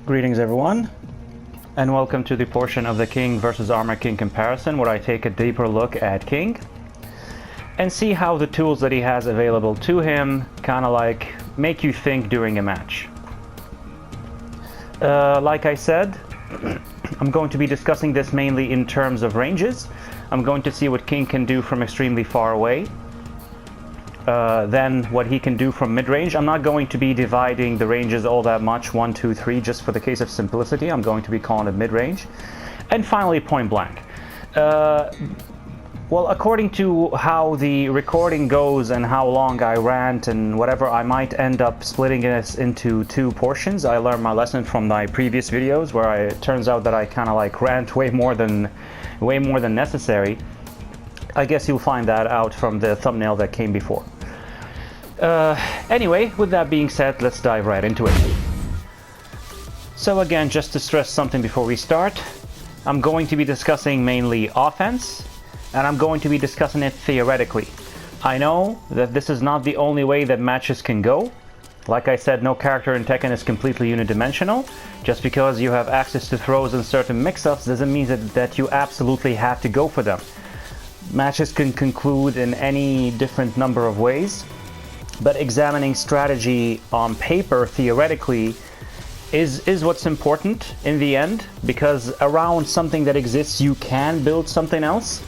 Greetings everyone, and welcome to the portion of the King versus Armor King comparison where I take a deeper look at King and see how the tools that he has available to him kind of like make you think during a match. Like I said, I'm going to be discussing this mainly in terms of ranges. I'm going to see what King can do from extremely far away, then what he can do from mid-range. I'm not going to be dividing the ranges all that much, 1, 2, 3, just for the case of simplicity. I'm going to be calling it mid-range. And finally, point blank. Well, according to how the recording goes and how long I rant and whatever, I might end up splitting this into two portions. I learned my lesson from my previous videos where it turns out that I kind of like rant way more than necessary. I guess you'll find that out from the thumbnail that came before. Anyway, with that being said, let's dive right into it. So again, just to stress something before we start, I'm going to be discussing mainly offense, and I'm going to be discussing it theoretically. I know that this is not the only way that matches can go. Like I said, no character in Tekken is completely unidimensional. Just because you have access to throws and certain mix-ups doesn't mean that you absolutely have to go for them. Matches can conclude in any different number of ways, but examining strategy on paper theoretically is what's important in the end, because around something that exists you can build something else,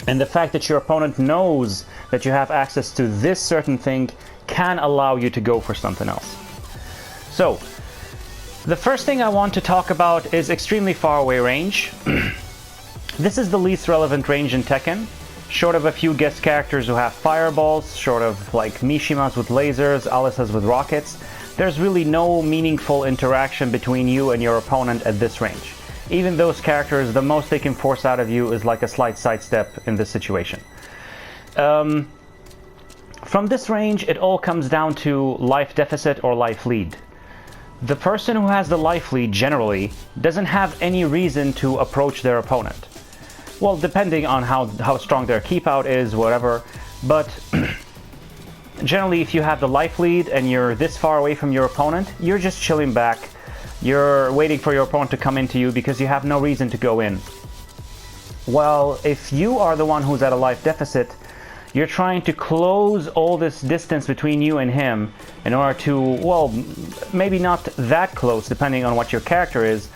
and the fact that your opponent knows that you have access to this certain thing can allow you to go for something else. So the first thing I want to talk about is extremely far away range. This is the least relevant range in Tekken, short of a few guest characters who have fireballs, short of like Mishimas with lasers, Alisas with rockets. There's really no meaningful interaction between you and your opponent at this range. Even those characters, the most they can force out of you is like a slight sidestep in this situation. From this range, it all comes down to life deficit or life lead. The person who has the life lead generally doesn't have any reason to approach their opponent. Well, depending on how strong their keep out is, whatever, but generally if you have the life lead and you're this far away from your opponent, you're just chilling back. You're waiting for your opponent to come into you because you have no reason to go in. Well, if you are the one who's at a life deficit, you're trying to close all this distance between you and him in order to, well, maybe not that close depending on what your character is,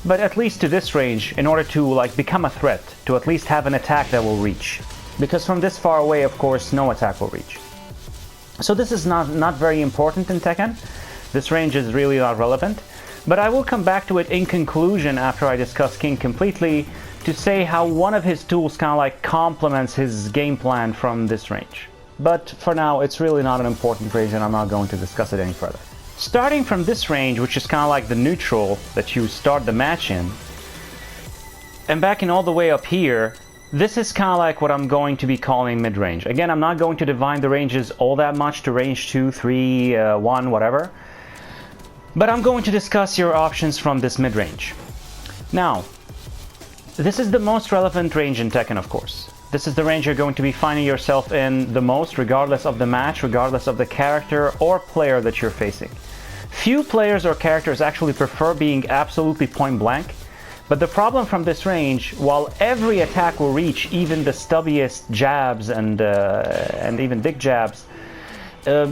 but at least to this range in order to like become a threat, to at least have an attack that will reach. Because from this far away, of course, no attack will reach. So this is not very important in Tekken. This range is really not relevant. But I will come back to it in conclusion after I discuss King completely to say how one of his tools kind of like complements his game plan from this range. But for now, it's really not an important range and I'm not going to discuss it any further. Starting from this range, which is kind of like the neutral that you start the match in, and backing all the way up here, this is kind of like what I'm going to be calling mid-range. Again, I'm not going to divide the ranges all that much to range 2, 3, 1, whatever. But I'm going to discuss your options from this mid-range. Now, this is the most relevant range in Tekken, of course. This is the range you're going to be finding yourself in the most, regardless of the match, regardless of the character or player that you're facing. Few players or characters actually prefer being absolutely point blank, but the problem from this range, while every attack will reach, even the stubbiest jabs and even big jabs,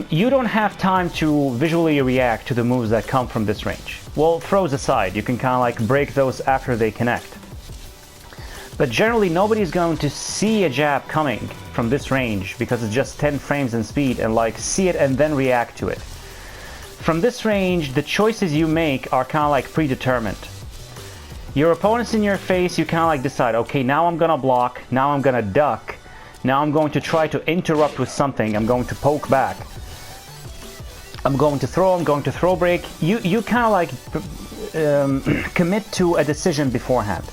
you don't have time to visually react to the moves that come from this range. Well, throws aside, you can kind of like break those after they connect. But generally, nobody's going to see a jab coming from this range because it's just 10 frames in speed and like see it and then react to it. From this range, the choices you make are kind of like predetermined. Your opponent's in your face, you kind of like decide, okay, now I'm gonna block, now I'm gonna duck, now I'm going to try to interrupt with something, I'm going to poke back, I'm going to throw break. You kind of like commit to a decision beforehand.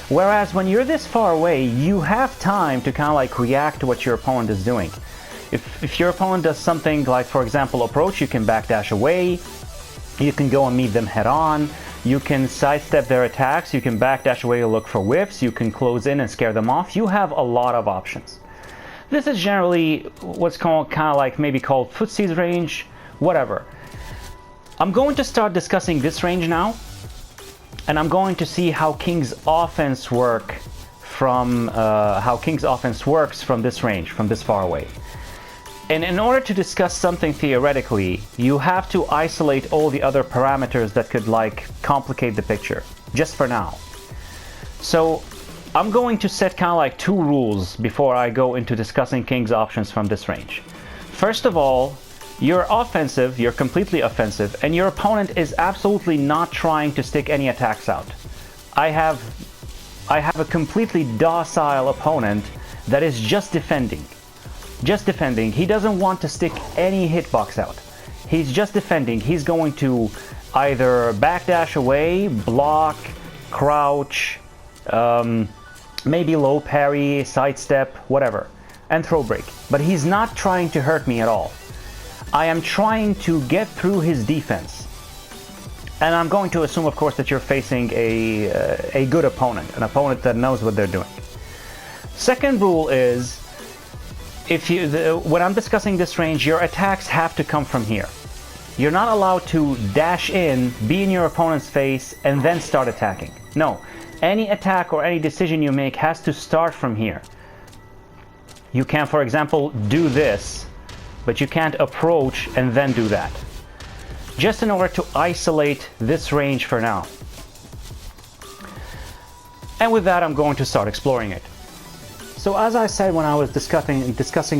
Whereas when you're this far away, you have time to kind of like react to what your opponent is doing. If your opponent does something like, for example, approach, you can backdash away, you can go and meet them head on, you can sidestep their attacks, you can backdash away and look for whiffs, you can close in and scare them off. You have a lot of options. This is generally what's called kind of like maybe called footsie's range, whatever. I'm going to start discussing this range now, and I'm going to see how King's offense works from this range, from this far away. And in order to discuss something theoretically, you have to isolate all the other parameters that could like complicate the picture, just for now. So I'm going to set kind of like two rules before I go into discussing King's options from this range. First of all, you're offensive, you're completely offensive, and your opponent is absolutely not trying to stick any attacks out. I have a completely docile opponent that is just defending. Just defending. He doesn't want to stick any hitbox out. He's just defending. He's going to either backdash away, block, crouch, maybe low parry, sidestep, whatever, and throw break. But he's not trying to hurt me at all. I am trying to get through his defense. And I'm going to assume, of course, that you're facing a good opponent, an opponent that knows what they're doing. Second rule is, when I'm discussing this range, your attacks have to come from here. You're not allowed to dash in, be in your opponent's face, and then start attacking. No, any attack or any decision you make has to start from here. You can, for example, do this, but you can't approach and then do that. Just in order to isolate this range for now. And with that, I'm going to start exploring it. So as I said when I was discussing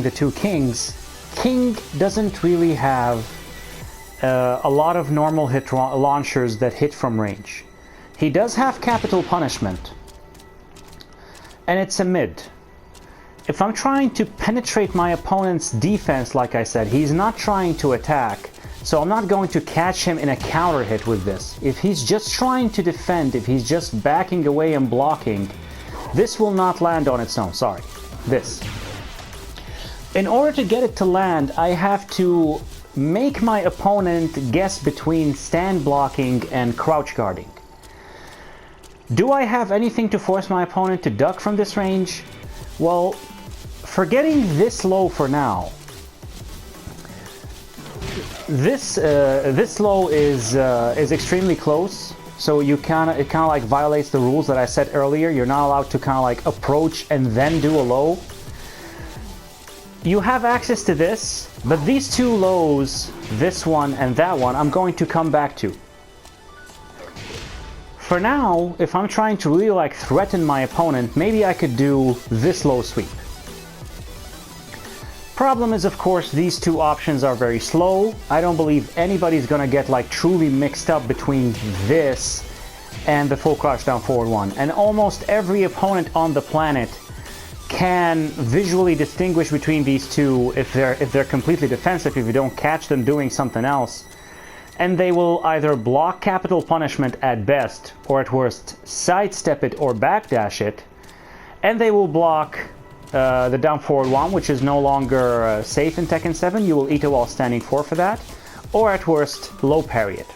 the two kings, King doesn't really have a lot of normal hit launchers that hit from range. He does have capital punishment, and it's a mid. If I'm trying to penetrate my opponent's defense, like I said, he's not trying to attack, so I'm not going to catch him in a counter hit with this. If he's just trying to defend, if he's just backing away and blocking, this will not land on its own, sorry, this. In order to get it to land, I have to make my opponent guess between stand blocking and crouch guarding. Do I have anything to force my opponent to duck from this range? Well, forgetting this low for now, this low is extremely close. So it kind of like violates the rules that I said earlier. You're not allowed to kind of like approach and then do a low. You have access to this, but these two lows, this one and that one, I'm going to come back to. For now, if I'm trying to really like threaten my opponent, maybe I could do this low sweep. Problem is, of course, these two options are very slow. I don't believe anybody's gonna get like truly mixed up between this and the full crouch down forward one. And almost every opponent on the planet can visually distinguish between these two if they're completely defensive, if you don't catch them doing something else. And they will either block capital punishment at best, or at worst sidestep it or backdash it, and they will block the down forward one, which is no longer safe in Tekken 7. You will eat a while standing 4 for that, or at worst low parry it.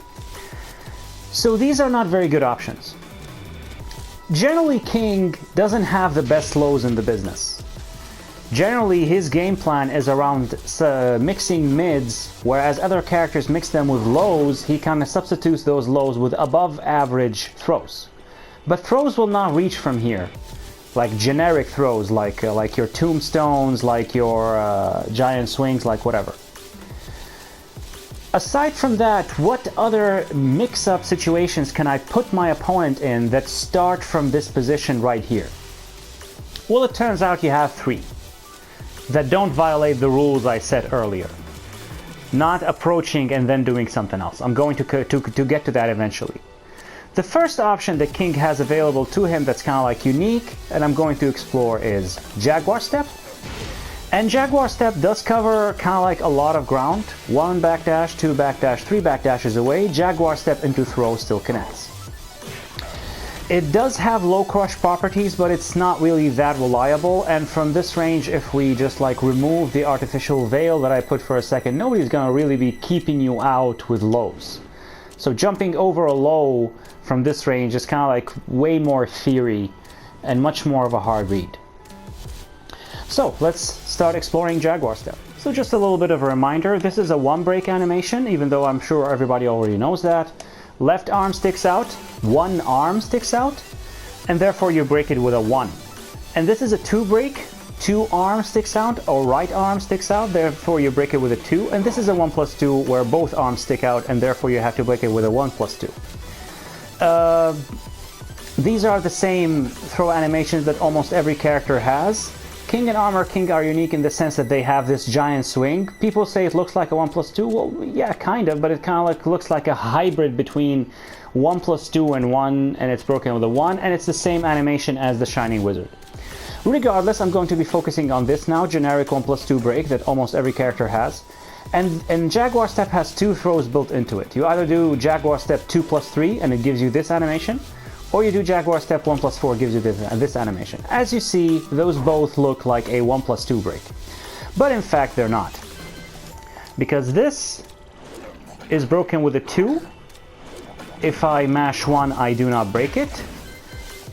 So these are not very good options. Generally, King doesn't have the best lows in the business. Generally, his game plan is around mixing mids, whereas other characters mix them with lows. He kind of substitutes those lows with above average throws. But throws will not reach from here. Like generic throws, like your tombstones, like your giant swings, like whatever. Aside from that, what other mix-up situations can I put my opponent in that start from this position right here? Well, it turns out you have 3 that don't violate the rules I said earlier. Not approaching and then doing something else. I'm going to get to that eventually. The first option that King has available to him that's kind of like unique, and I'm going to explore, is Jaguar Step. And Jaguar Step does cover kind of like a lot of ground. 1 backdash, 2 backdash, 3 backdashes away. Jaguar Step into throw still connects. It does have low crush properties, but it's not really that reliable. And from this range, if we just like remove the artificial veil that I put for a second, nobody's gonna really be keeping you out with lows. So jumping over a low from this range is kind of like way more theory and much more of a hard read. So let's start exploring Jaguar Step. So So just a little bit of a reminder, this is a one break animation, even though I'm sure everybody already knows that. Left arm sticks out, one arm sticks out, and therefore you break it with a 1. And this is a 2 break, 2 arms sticks out, or right arm sticks out, therefore you break it with a 2. And this is a 1 plus 2, where both arms stick out, and therefore you have to break it with a 1 plus 2. These are the same throw animations that almost every character has. King and Armor King are unique in the sense that they have this giant swing. People say it looks like a 1 plus 2. Well, yeah, kind of, but it kind of looks like a hybrid between 1 plus 2 and 1, and it's broken with a 1, and it's the same animation as the Shining Wizard. Regardless, I'm going to be focusing on this now, generic 1 plus 2 break that almost every character has. And Jaguar Step has 2 throws built into it. You either do Jaguar Step 2 plus 3, and it gives you this animation, or you do Jaguar Step 1 plus 4, gives you this animation. As you see, those both look like a 1 plus 2 break. But in fact, they're not. Because this is broken with a 2. If I mash 1, I do not break it.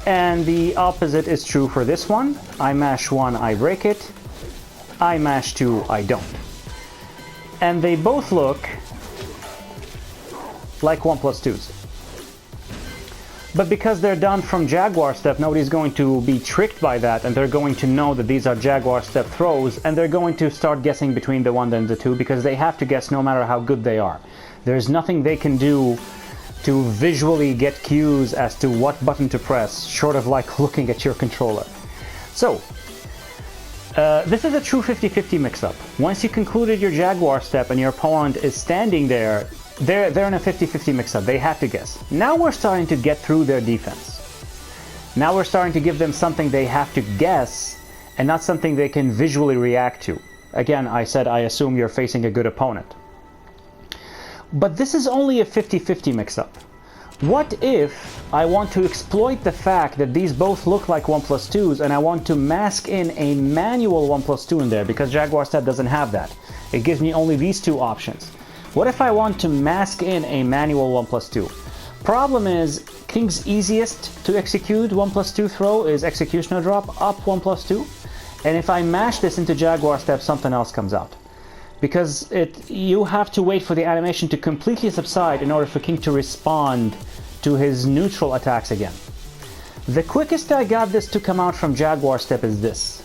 And the opposite is true for this one. I mash 1, I break it. I mash 2, I don't. And they both look like 1 plus 2s. But because they're done from Jaguar Step, nobody's going to be tricked by that, and they're going to know that these are Jaguar Step throws, and they're going to start guessing between the 1 and the 2, because they have to guess no matter how good they are. There's nothing they can do to visually get cues as to what button to press, short of like looking at your controller. So, this is a true 50-50 mix-up. Once you concluded your Jaguar Step and your opponent is standing there, they're in a 50-50 mix-up. They have to guess. Now we're starting to get through their defense. Now we're starting to give them something they have to guess and not something they can visually react to. Again, I said I assume you're facing a good opponent. But this is only a 50-50 mix-up. What if I want to exploit the fact that these both look like 1 plus 2s and I want to mask in a manual 1 plus 2 in there, because Jaguar Step doesn't have that. It gives me only these 2 options. What if I want to mask in a manual 1 plus 2? Problem is, King's easiest to execute 1 plus 2 throw is Executioner Drop up 1 plus 2. And if I mash this into Jaguar Step, something else comes out. Because you have to wait for the animation to completely subside in order for King to respond to his neutral attacks again. The quickest I got this to come out from Jaguar Step is this.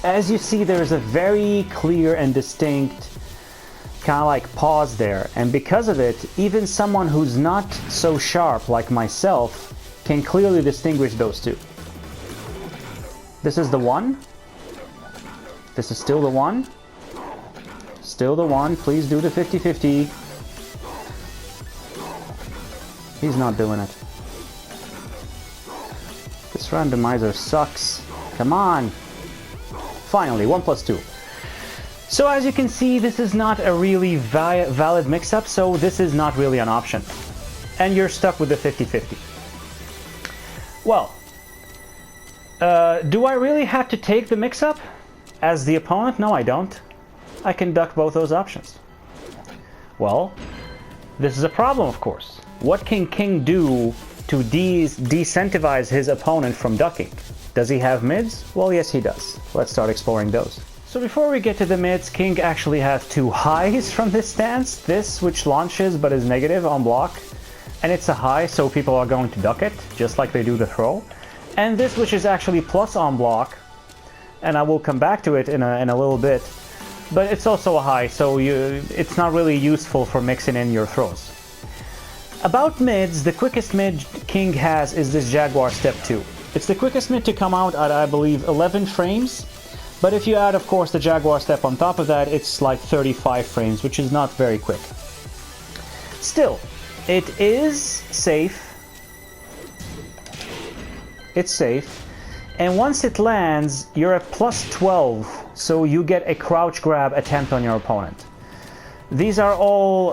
As you see, there is a very clear and distinct kind of like pause there, and because of it, even someone who's not so sharp like myself can clearly distinguish those two. This is the 1. This is still the 1. Still the 1. Please do the 50-50. He's not doing it. This randomizer sucks. Come on. Finally, 1 plus 2. So as you can see, this is not a really valid mix-up, so this is not really an option. And you're stuck with the 50-50. Well, do I really have to take the mix-up as the opponent? No, I don't. I can duck both those options. Well, this is a problem, of course. What can King do to disincentivize his opponent from ducking? Does he have mids? Well, yes, he does. Let's start exploring those. So before we get to the mids, King actually has 2 highs from this stance. This, which launches but is negative on block, and it's a high, so people are going to duck it, just like they do the throw. And this, which is actually plus on block, and I will come back to it in a little bit, but it's also a high, so it's not really useful for mixing in your throws. About mids, the quickest mid King has is this Jaguar Step 2. It's the quickest mid to come out at, I believe, 11 frames. But if you add, of course, the Jaguar Step on top of that, it's like 35 frames, which is not very quick. Still, it is safe. It's safe. And once it lands, you're at plus 12, so you get a crouch grab attempt on your opponent. These are all,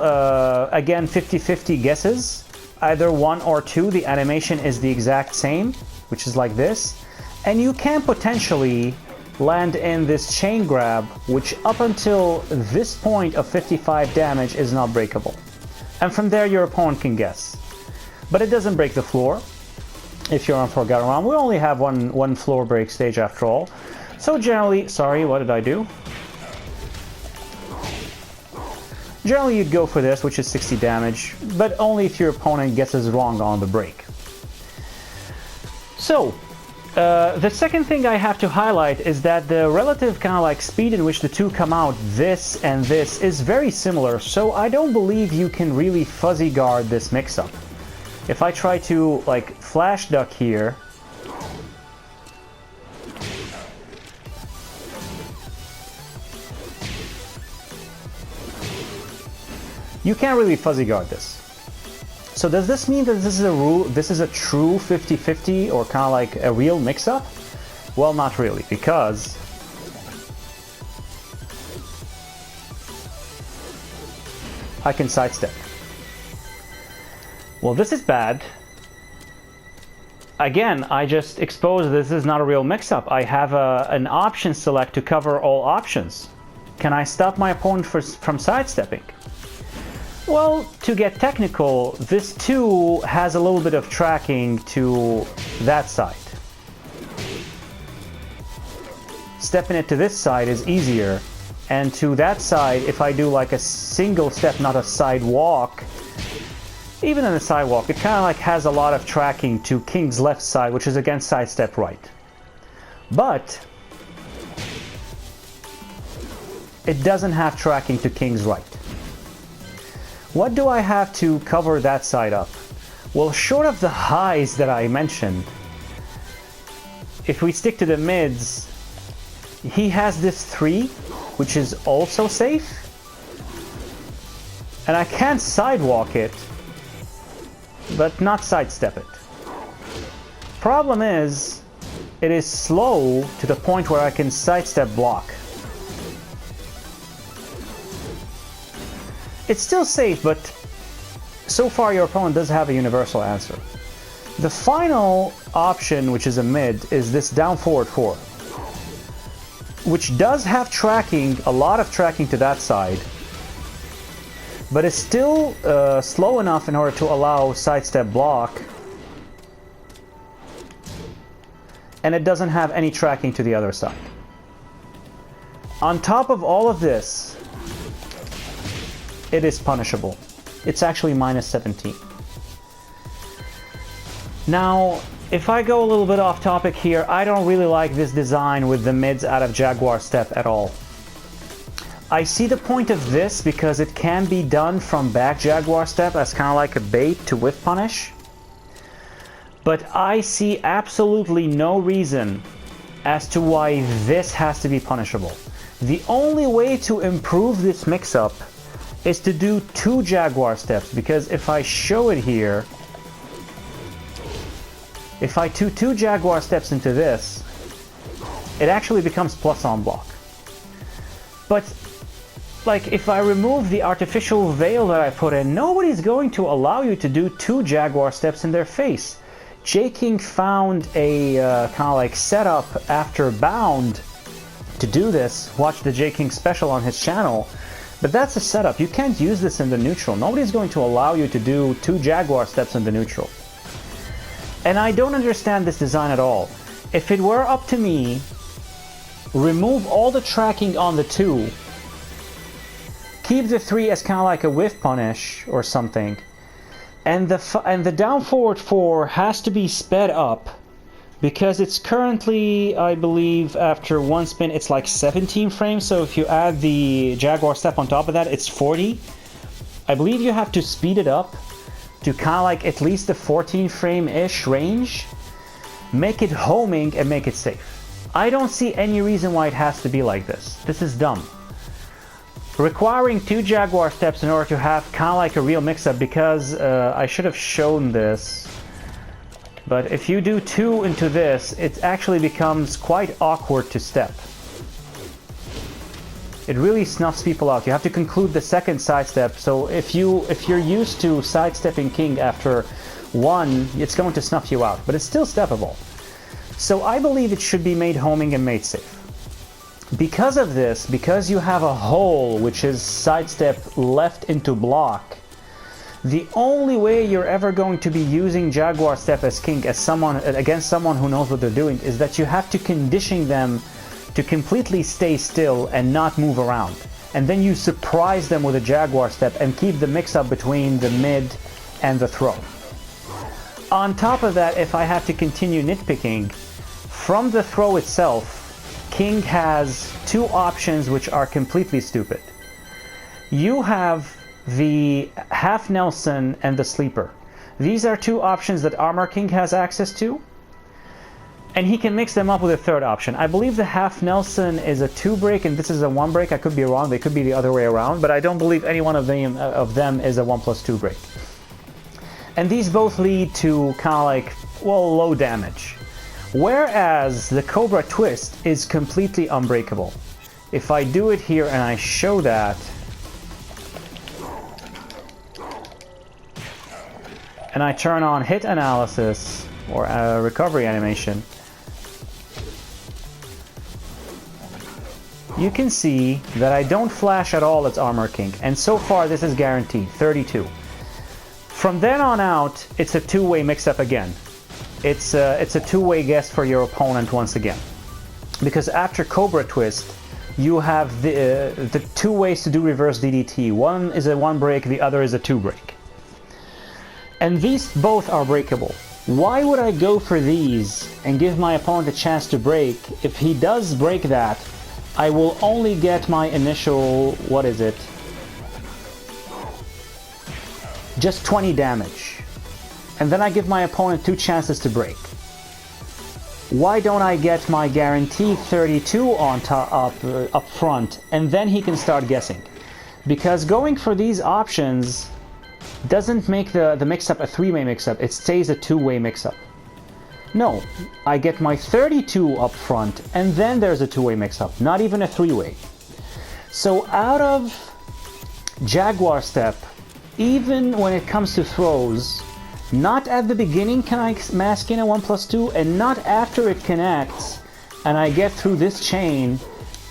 again, 50-50 guesses. Either 1 or 2, the animation is the exact same, which is like this. And you can potentially land in this chain grab, which up until this point of 55 damage is not breakable. And from there your opponent can guess. But it doesn't break the floor if you're on Forgotten Realm. We only have one floor break stage after all. So generally, sorry, what did I do? Generally you'd go for this, which is 60 damage, but only if your opponent guesses wrong on the break. So, the second thing I have to highlight is that the relative kind of like speed in which the two come out, this and this, is very similar, so I don't believe you can really fuzzy guard this mix-up. If I try to like flash duck here, you can't really fuzzy guard this. So does this mean that this is a true 50-50 or kind of like a real mix-up? Well, not really, because I can sidestep. Well, this is bad. Again, I just exposed this is not a real mix-up. I have an option select to cover all options. Can I stop my opponent from sidestepping? Well, to get technical, this too has a little bit of tracking to that side. Stepping it to this side is easier, and to that side, if I do like a single step, not a side walk, even in a side walk, it kind of like has a lot of tracking to King's left side, which is against sidestep right. But it doesn't have tracking to King's right. What do I have to cover that side up? Well, short of the highs that I mentioned, if we stick to the mids, he has this 3, which is also safe. And I can't sidewalk it, but not sidestep it. Problem is, it is slow to the point where I can sidestep block. It's still safe, but so far your opponent does have a universal answer. The final option, which is a mid, is this down forward 4, which does have tracking, a lot of tracking to that side, but it's still slow enough in order to allow sidestep block, and it doesn't have any tracking to the other side. On top of all of this, it is punishable. It's actually minus 17. Now, if I go a little bit off topic here, I don't really like this design with the mids out of Jaguar Step at all. I see the point of this because it can be done from back Jaguar Step as kind of like a bait to whiff punish. But I see absolutely no reason as to why this has to be punishable. The only way to improve this mix-up is to do 2 Jaguar Steps, because if I show it here, if I do 2 Jaguar Steps into this, it actually becomes plus on block. But like if I remove the artificial veil that I put in, nobody's going to allow you to do 2 Jaguar Steps in their face. J-King found a kind of like setup after Bound to do this. Watch the J-King special on his channel. But that's a setup. You can't use this in the neutral. Nobody's going to allow you to do 2 Jaguar Steps in the neutral. And I don't understand this design at all. If it were up to me, remove all the tracking on the 2, keep the 3 as kind of like a whiff punish or something, and the down forward 4 has to be sped up, because it's currently, I believe, after 1 spin, it's like 17 frames, so if you add the Jaguar Step on top of that, it's 40. I believe you have to speed it up to kind of like at least the 14 frame-ish range, make it homing, and make it safe. I don't see any reason why it has to be like this. This is dumb. Requiring 2 Jaguar Steps in order to have kind of like a real mix-up, because I should have shown this. But if you do 2 into this, it actually becomes quite awkward to step. It really snuffs people out. You have to conclude the second sidestep, so if you're used to sidestepping King after 1, it's going to snuff you out, but it's still steppable. So I believe it should be made homing and made safe. Because of this, because you have a hole which is sidestep left into block, the only way you're ever going to be using Jaguar Step as King against someone who knows what they're doing is that you have to condition them to completely stay still and not move around. and then you surprise them with a Jaguar Step and keep the mix-up between the mid and the throw. On top of that, if I have to continue nitpicking, from the throw itself, King has two options which are completely stupid. You have the half Nelson and the sleeper. These are two options that Armor King has access to, and he can mix them up with a third option. I believe the half Nelson is a 2-break and this is a 1-break. I could be wrong, they could be the other way around, but I don't believe any one of them is a 1+2 break. And these both lead to kind of like, well, low damage. Whereas the Cobra Twist is completely unbreakable. If I do it here and I show that, and I turn on hit analysis or recovery animation, you can see that I don't flash at all its Armor King, and so far this is guaranteed, 32. From then on out, it's a two-way mix-up again. It's a two-way guess for your opponent once again. Because after Cobra Twist, you have the two ways to do reverse DDT. One is a 1-break, the other is a 2-break. And these both are breakable. Why would I go for these and give my opponent a chance to break? If he does break that, I will only get my initial, what is it? Just 20 damage. And then I give my opponent 2 chances to break. Why don't I get my guaranteed 32 on top, up front, and then he can start guessing? Because going for these options doesn't make the mix-up a 3-way mix-up, it stays a 2-way mix-up. No, I get my 32 up front, and then there's a 2-way mix-up, not even a 3-way. So out of Jaguar Step, even when it comes to throws, not at the beginning can I mask in a 1+2, and not after it connects and I get through this chain,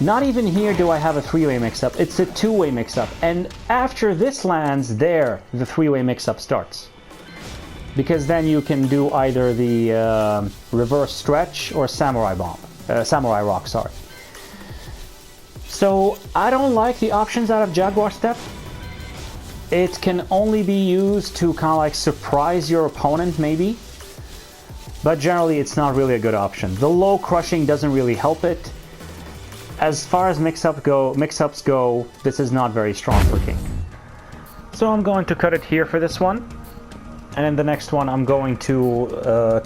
not even here do I have a 3-way mix-up, it's a 2-way mix-up. And after this lands, there, the 3-way mix-up starts. Because then you can do either the reverse stretch or samurai bomb, samurai rock, sorry. So I don't like the options out of Jaguar Step. It can only be used to kind of like surprise your opponent maybe, but generally it's not really a good option. The low crushing doesn't really help it. As far as mix-ups go, this is not very strong for King. So I'm going to cut it here for this one. And in the next one, I'm going to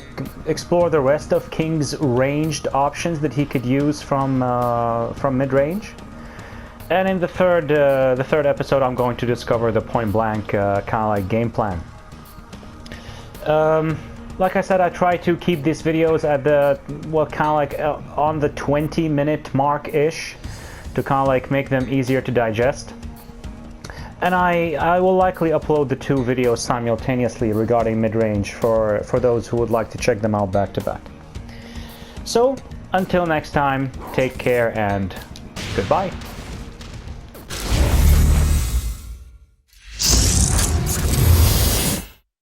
explore the rest of King's ranged options that he could use from mid-range. And in the third episode, I'm going to discover the point-blank kind of like game plan. Like I said, I try to keep these videos at the, well, kind of like on the 20-minute mark-ish, to kind of like make them easier to digest. And I will likely upload the 2 videos simultaneously regarding mid-range for those who would like to check them out back to back. So, until next time, take care and goodbye.